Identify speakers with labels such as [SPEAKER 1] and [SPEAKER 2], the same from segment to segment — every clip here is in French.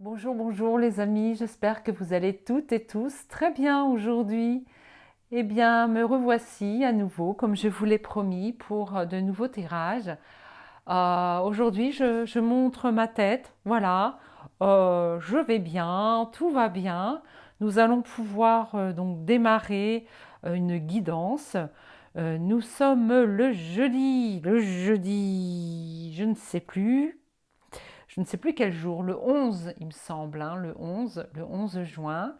[SPEAKER 1] Bonjour, bonjour les amis, j'espère que vous allez toutes et tous très bien aujourd'hui. Eh bien, me revoici à nouveau, comme je vous l'ai promis, pour de nouveaux tirages. Aujourd'hui, je montre ma tête, voilà. Je vais bien, tout va bien. Nous allons pouvoir donc démarrer une guidance. Nous sommes le jeudi, je ne sais plus quel jour, le 11, il me semble, hein, le 11 juin.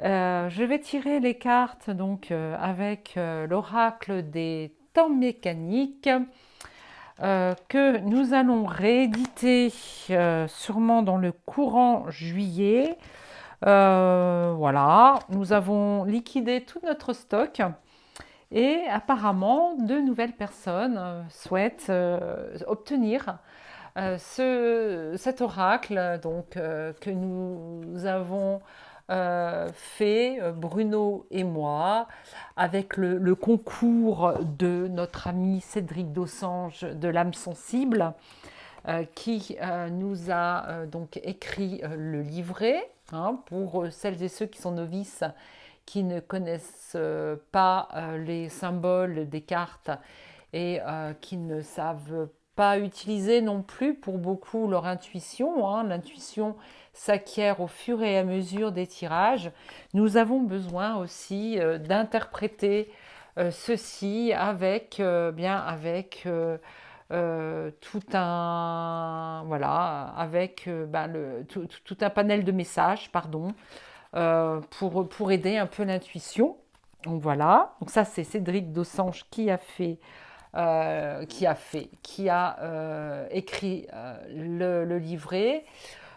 [SPEAKER 1] Je vais tirer les cartes donc avec l'oracle des temps mécaniques que nous allons rééditer sûrement dans le courant juillet. Voilà, nous avons liquidé tout notre stock et apparemment de nouvelles personnes souhaitent obtenir cet oracle donc, que nous avons fait, Bruno et moi, avec le concours de notre ami Cédric Dossange de l'âme sensible, qui nous a donc écrit le livret, hein, pour celles et ceux qui sont novices, qui ne connaissent pas les symboles des cartes et qui ne savent pas utiliser non plus pour beaucoup leur intuition, hein. L'intuition s'acquiert au fur et à mesure des tirages. Nous avons besoin aussi d'interpréter ceci avec tout un voilà avec tout un panel de messages, pardon, pour aider un peu l'intuition. Donc voilà, donc ça c'est Cédric Dossange qui a écrit le livret.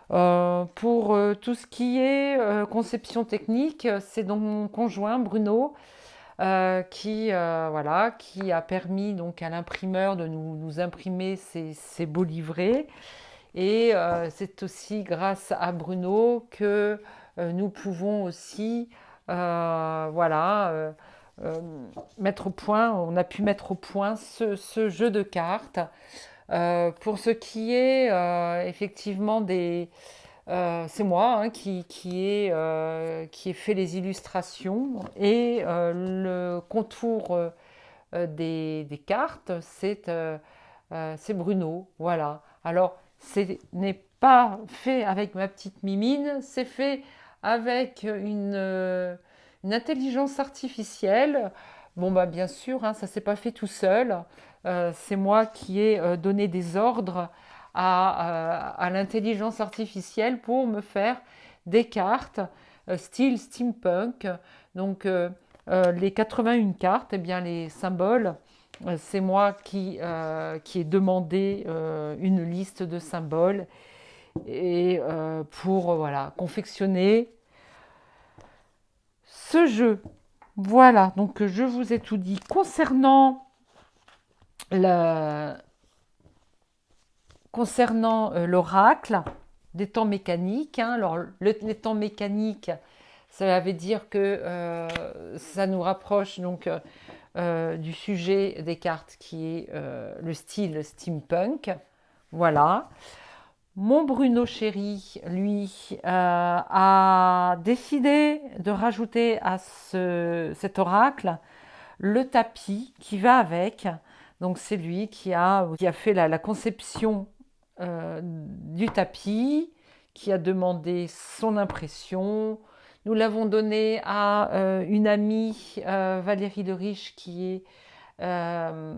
[SPEAKER 1] Pour tout ce qui est conception technique, c'est donc mon conjoint Bruno qui a permis donc à l'imprimeur de nous imprimer ces beaux livrets. Et c'est aussi grâce à Bruno que nous pouvons aussi euh, mettre au point, on a pu mettre au point ce jeu de cartes. Pour ce qui est effectivement c'est moi, hein, qui ai fait les illustrations et le contour des cartes, c'est Bruno. Voilà. Alors, ce n'est pas fait avec ma petite mimine, c'est fait avec une intelligence artificielle. Bon, bah, bien sûr, hein, ça ne s'est pas fait tout seul. C'est moi qui ai donné des ordres à l'intelligence artificielle pour me faire des cartes style steampunk. Donc, les 81 cartes, eh bien, les symboles, c'est moi qui ai demandé une liste de symboles et pour voilà, confectionner ce jeu. Voilà, donc je vous ai tout dit le- concernant l'oracle des temps mécaniques, hein. Alors, les temps mécaniques, ça veut dire que ça nous rapproche donc du sujet des cartes qui est le style steampunk. Voilà. Mon Bruno chéri, lui, a décidé de rajouter à cet oracle le tapis qui va avec. Donc c'est lui qui a fait la conception du tapis, qui a demandé son impression. Nous l'avons donné à une amie, Valérie de Riche, qui est euh,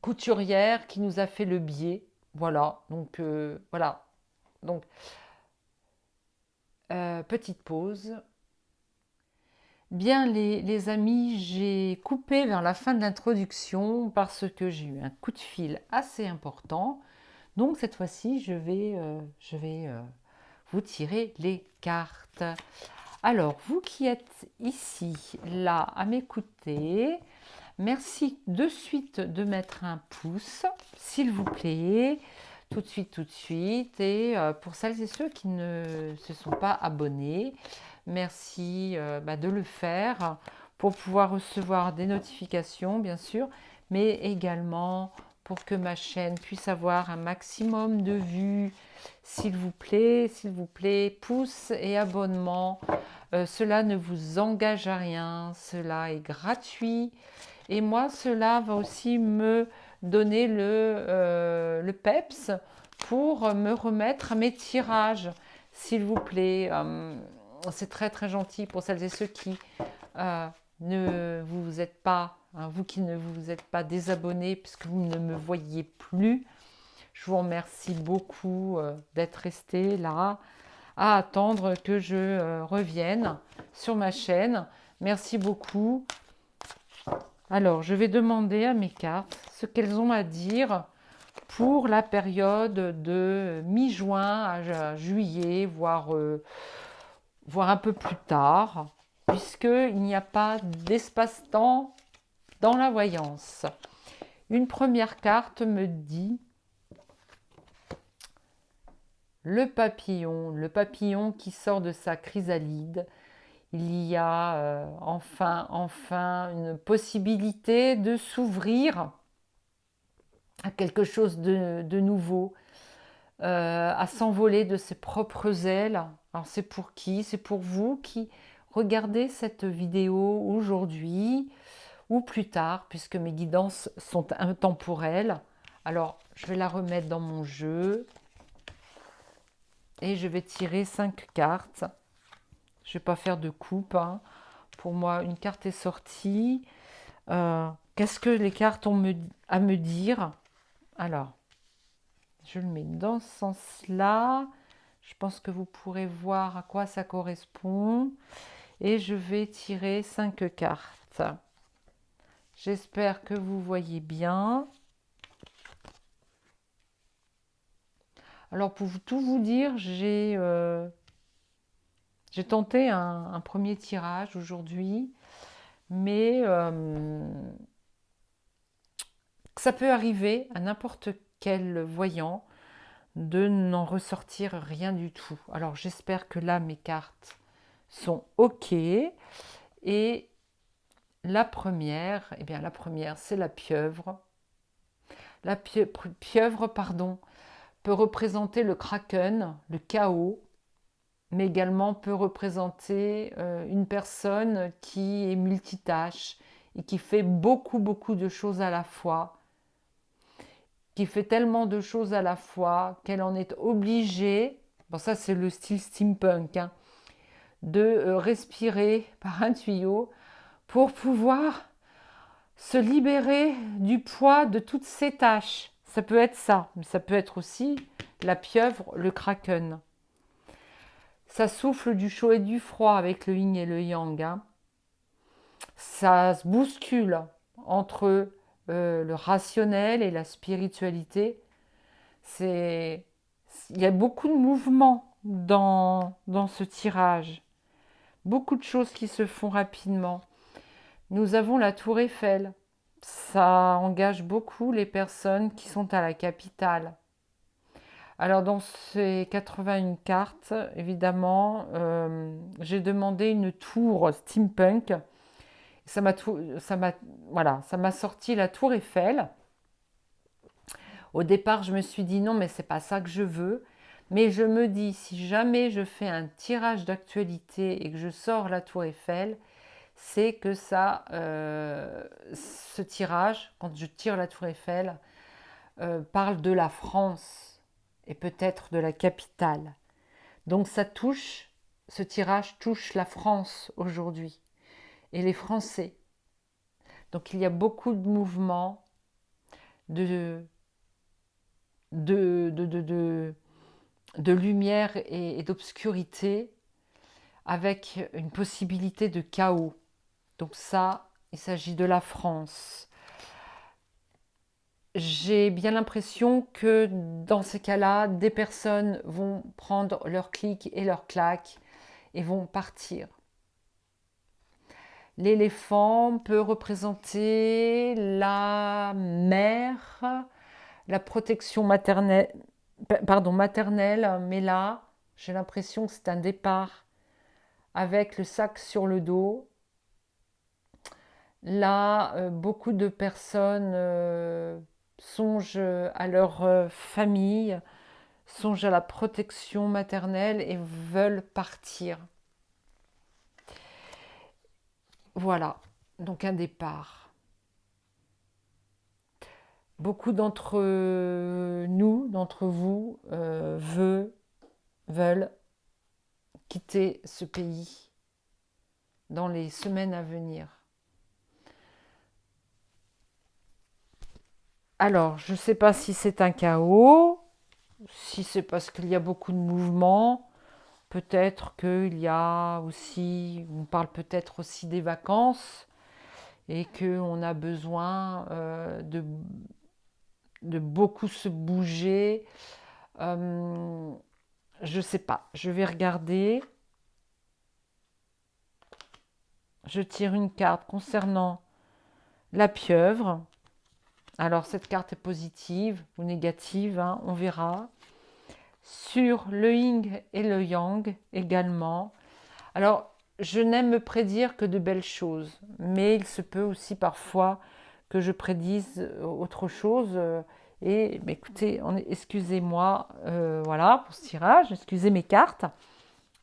[SPEAKER 1] couturière, qui nous a fait le biais. Voilà, donc voilà. Donc, petite pause. Bien, les amis, j'ai coupé vers la fin de l'introduction parce que j'ai eu un coup de fil assez important. Donc, cette fois-ci, je vais vous tirer les cartes. Alors, vous qui êtes ici, là, à m'écouter, merci de suite de mettre un pouce, s'il vous plaît, tout de suite, tout de suite. Et pour celles et ceux qui ne se sont pas abonnés, merci de le faire pour pouvoir recevoir des notifications, bien sûr, mais également pour que ma chaîne puisse avoir un maximum de vues. S'il vous plaît, pouce et abonnement. Cela ne vous engage à rien, cela est gratuit. Et moi, cela va aussi me donner le peps pour me remettre à mes tirages, s'il vous plaît. C'est très très gentil pour celles et ceux qui ne vous êtes pas, hein, vous qui ne vous êtes pas désabonnés puisque vous ne me voyez plus. Je vous remercie beaucoup d'être resté là à attendre que je revienne sur ma chaîne. Merci beaucoup. Alors, je vais demander à mes cartes ce qu'elles ont à dire pour la période de mi-juin à juillet, voire un peu plus tard, puisqu'il n'y a pas d'espace-temps dans la voyance. Une première carte me dit le papillon qui sort de sa chrysalide. Il y a enfin une possibilité de s'ouvrir à quelque chose de nouveau, à s'envoler de ses propres ailes. Alors c'est pour qui? C'est pour vous qui regardez cette vidéo aujourd'hui ou plus tard, puisque mes guidances sont intemporelles. Alors je vais la remettre dans mon jeu et je vais tirer 5 cartes. Je ne vais pas faire de coupe, hein. Pour moi, une carte est sortie. Qu'est-ce que les cartes ont à me dire? Alors, je le mets dans ce sens-là. Je pense que vous pourrez voir à quoi ça correspond. Et je vais tirer 5 cartes. J'espère que vous voyez bien. Alors, pour tout vous dire, j'ai tenté un premier tirage aujourd'hui. Mais ça peut arriver à n'importe quel voyant de n'en ressortir rien du tout. Alors j'espère que là mes cartes sont OK. Et la première, eh bien la première c'est la pieuvre. La pieuvre, pardon, peut représenter le kraken, le chaos, mais également peut représenter une personne qui est multitâche et qui fait beaucoup de choses à la fois, qui fait tellement de choses à la fois qu'elle en est obligée, bon ça c'est le style steampunk, hein, de respirer par un tuyau pour pouvoir se libérer du poids de toutes ses tâches. Ça peut être ça, mais ça peut être aussi la pieuvre, le kraken. Ça souffle du chaud et du froid avec le yin et le yang, hein. Ça se bouscule entre le rationnel et la spiritualité. Il y a beaucoup de mouvements dans ce tirage. Beaucoup de choses qui se font rapidement. Nous avons la Tour Eiffel. Ça engage beaucoup les personnes qui sont à la capitale. Alors dans ces 81 cartes, évidemment, j'ai demandé une tour steampunk. Voilà, ça m'a sorti la Tour Eiffel. Au départ, je me suis dit non, mais c'est pas ça que je veux. Mais je me dis, si jamais je fais un tirage d'actualité et que je sors la Tour Eiffel, c'est que ce tirage, quand je tire la Tour Eiffel, parle de la France et peut-être de la capitale. Donc ce tirage touche la France aujourd'hui et les Français. Donc il y a beaucoup de mouvements, de lumière et d'obscurité avec une possibilité de chaos. Donc ça, il s'agit de la France. J'ai bien l'impression que dans ces cas-là, des personnes vont prendre leur clic et leur claque et vont partir. L'éléphant peut représenter la mère, la protection maternelle, mais là, j'ai l'impression que c'est un départ avec le sac sur le dos. Là, beaucoup de personnes songent à leur famille, songent à la protection maternelle et veulent partir. Voilà, donc un départ. Beaucoup d'entre nous, d'entre vous, veulent quitter ce pays dans les semaines à venir. Alors, je ne sais pas si c'est un chaos, si c'est parce qu'il y a beaucoup de mouvements, peut-être qu'il y a aussi, on parle peut-être aussi des vacances et qu'on a besoin de beaucoup se bouger. Euh, je ne sais pas, je vais regarder. Je tire une carte concernant la pieuvre. Alors cette carte est positive ou négative, hein, on verra. Sur le yin et le yang également. Alors je n'aime me prédire que de belles choses, mais il se peut aussi parfois que je prédise autre chose. Et écoutez, excusez-moi, voilà pour ce tirage, excusez mes cartes,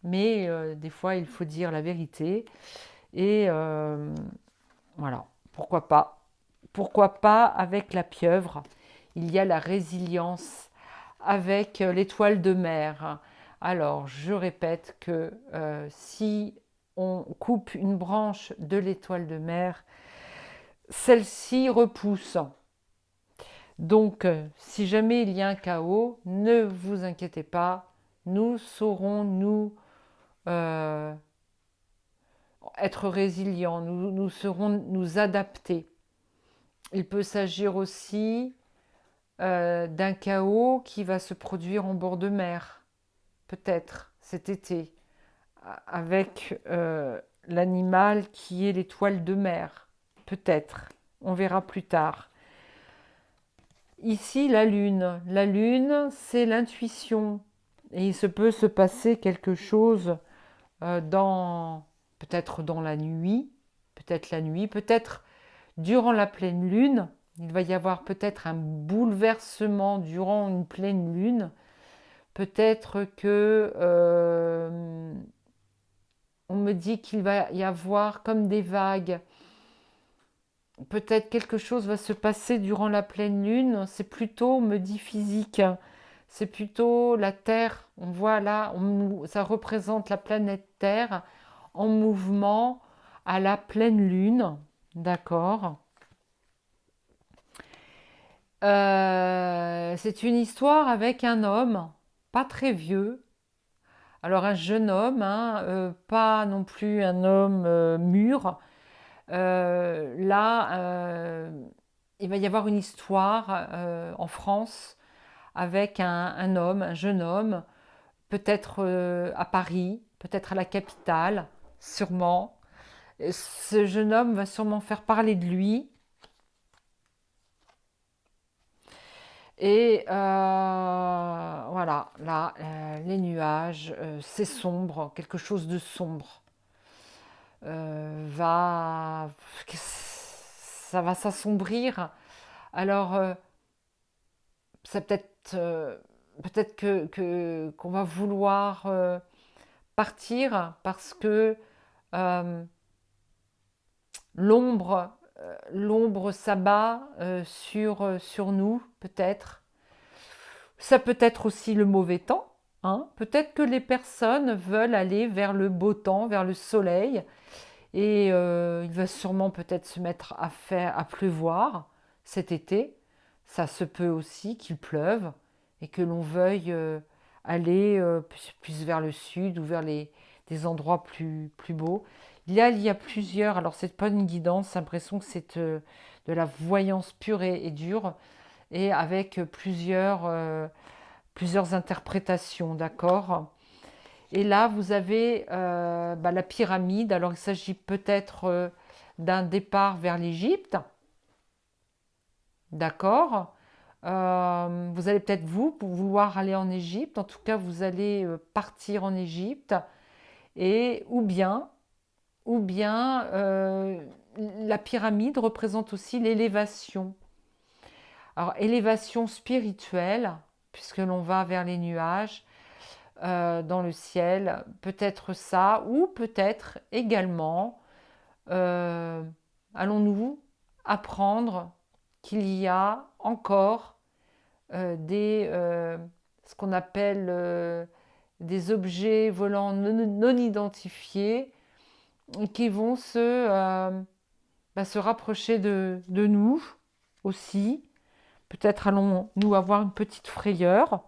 [SPEAKER 1] mais des fois il faut dire la vérité. Et voilà, pourquoi pas. Pourquoi pas avec la pieuvre. Il y a la résilience avec l'étoile de mer. Alors, je répète que si on coupe une branche de l'étoile de mer, celle-ci repousse. Donc, si jamais il y a un chaos, ne vous inquiétez pas, nous saurons euh, être résilients, nous saurons nous adapter. Il peut s'agir aussi d'un chaos qui va se produire en bord de mer, peut-être cet été, avec l'animal qui est l'étoile de mer, peut-être. On verra plus tard. Ici, la lune. La lune, c'est l'intuition. Et il se peut se passer quelque chose peut-être dans la nuit, peut-être durant la pleine lune. Il va y avoir peut-être un bouleversement durant une pleine lune. Peut-être que on me dit qu'il va y avoir comme des vagues. Peut-être quelque chose va se passer durant la pleine lune. C'est plutôt, on me dit physique. C'est plutôt la Terre. On voit là, ça représente la planète Terre en mouvement à la pleine lune. D'accord. C'est une histoire avec un homme, pas très vieux. Alors un jeune homme, hein, pas non plus un homme mûr. Là, il va y avoir une histoire en France avec un homme, un jeune homme, peut-être à Paris, peut-être à la capitale, sûrement. Et ce jeune homme va sûrement faire parler de lui. Et voilà, là, les nuages, c'est sombre, quelque chose de sombre va, ça va s'assombrir. Alors, ça peut-être qu'on va vouloir partir parce que euh, l'ombre l'ombre s'abat sur nous, peut-être. Ça peut être aussi le mauvais temps. Hein. Peut-être que les personnes veulent aller vers le beau temps, vers le soleil, et il va sûrement peut-être se mettre à pleuvoir cet été. Ça se peut aussi qu'il pleuve et que l'on veuille aller plus vers le sud ou vers des endroits plus beaux. Il y a plusieurs, alors c'est pas une guidance, j'ai l'impression que c'est de la voyance pure et dure, et avec plusieurs interprétations, d'accord? Et là, vous avez la pyramide. Alors, il s'agit peut-être d'un départ vers l'Égypte, d'accord? Vous allez peut-être vous pour vouloir aller en Égypte. En tout cas, vous allez partir en Égypte. Et ou bien la pyramide représente aussi l'élévation. Alors, élévation spirituelle, puisque l'on va vers les nuages, dans le ciel, peut-être ça, ou peut-être également, euh, allons-nous apprendre qu'il y a encore ce qu'on appelle des objets volants non identifiés qui vont se rapprocher de nous aussi. Peut-être allons-nous avoir une petite frayeur.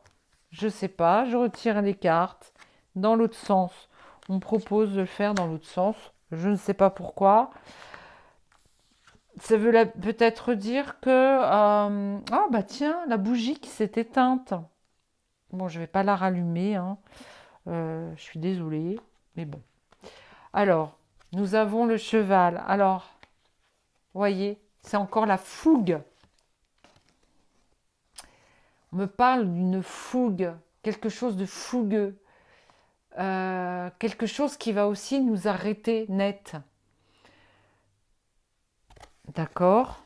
[SPEAKER 1] Je ne sais pas, je retire les cartes. Dans l'autre sens, on me propose de le faire dans l'autre sens. Je ne sais pas pourquoi. Ça veut peut-être dire que... ah bah tiens, la bougie qui s'est éteinte. Bon, je ne vais pas la rallumer, hein. Je suis désolée, mais bon. Alors, nous avons le cheval. Alors, voyez, c'est encore la fougue. On me parle d'une fougue, quelque chose de fougueux, quelque chose qui va aussi nous arrêter net. D'accord?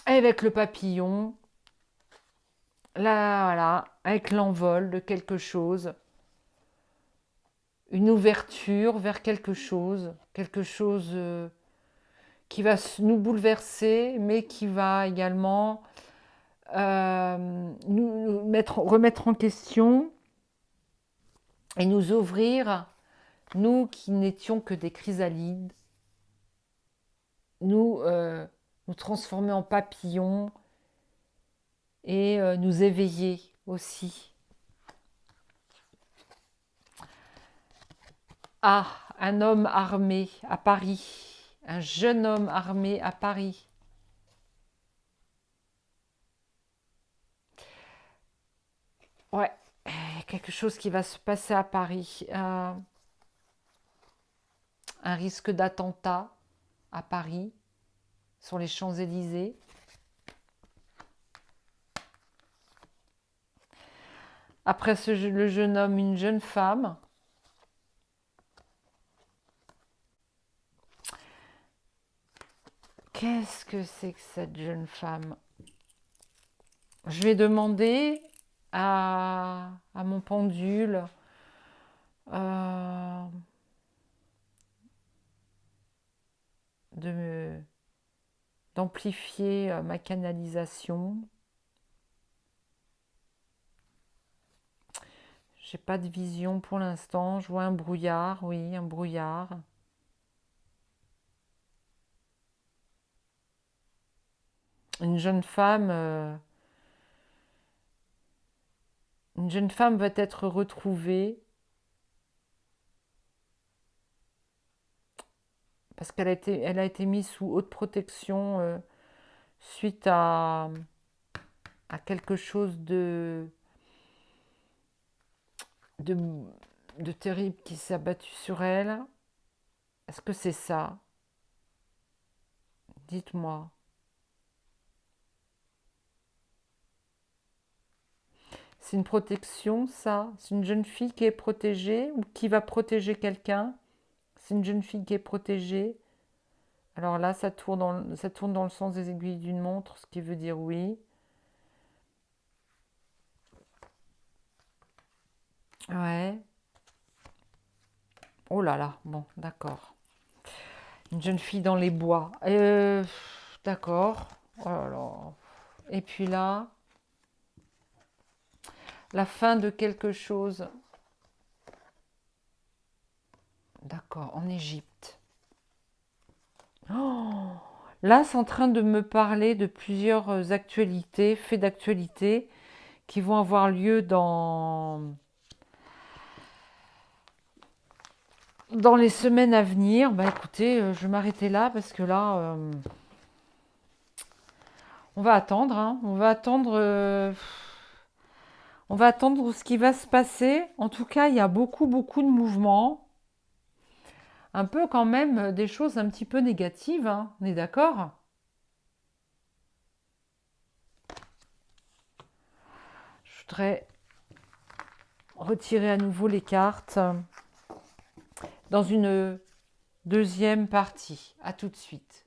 [SPEAKER 1] Avec le papillon, là, voilà, avec l'envol de quelque chose, une ouverture vers quelque chose qui va nous bouleverser, mais qui va également remettre en question et nous ouvrir, nous qui n'étions que des chrysalides, nous transformer en papillons et nous éveiller aussi. Ah, un homme armé à Paris, un jeune homme armé à Paris. Ouais, quelque chose qui va se passer à Paris. Un risque d'attentat à Paris, sur les Champs-Élysées. Après le jeune homme, une jeune femme. Qu'est-ce que c'est que cette jeune femme? Je vais demander à mon pendule d'amplifier ma canalisation. J'ai pas de vision pour l'instant. Je vois un brouillard, oui, un brouillard. Une jeune femme, une jeune femme va être retrouvée parce elle a été mise sous haute protection suite à quelque chose de, de terrible qui s'est abattu sur elle. Est-ce que c'est ça? Dites-moi. C'est une protection, ça? C'est une jeune fille qui est protégée ou qui va protéger quelqu'un? C'est une jeune fille qui est protégée. Alors là, ça tourne dans le sens des aiguilles d'une montre, ce qui veut dire oui. Ouais. Oh là là, bon, d'accord. Une jeune fille dans les bois. D'accord. Oh là là. Et puis là, la fin de quelque chose. D'accord, en Égypte. Oh, là, c'est en train de me parler de plusieurs actualités, faits d'actualité, qui vont avoir lieu dans les semaines à venir. Bah écoutez, je vais m'arrêter là parce que là, on va attendre, hein. On va attendre ce qui va se passer. En tout cas, il y a beaucoup, beaucoup de mouvements. Un peu quand même des choses un petit peu négatives, hein. On est d'accord? Je voudrais retirer à nouveau les cartes dans une deuxième partie. À tout de suite.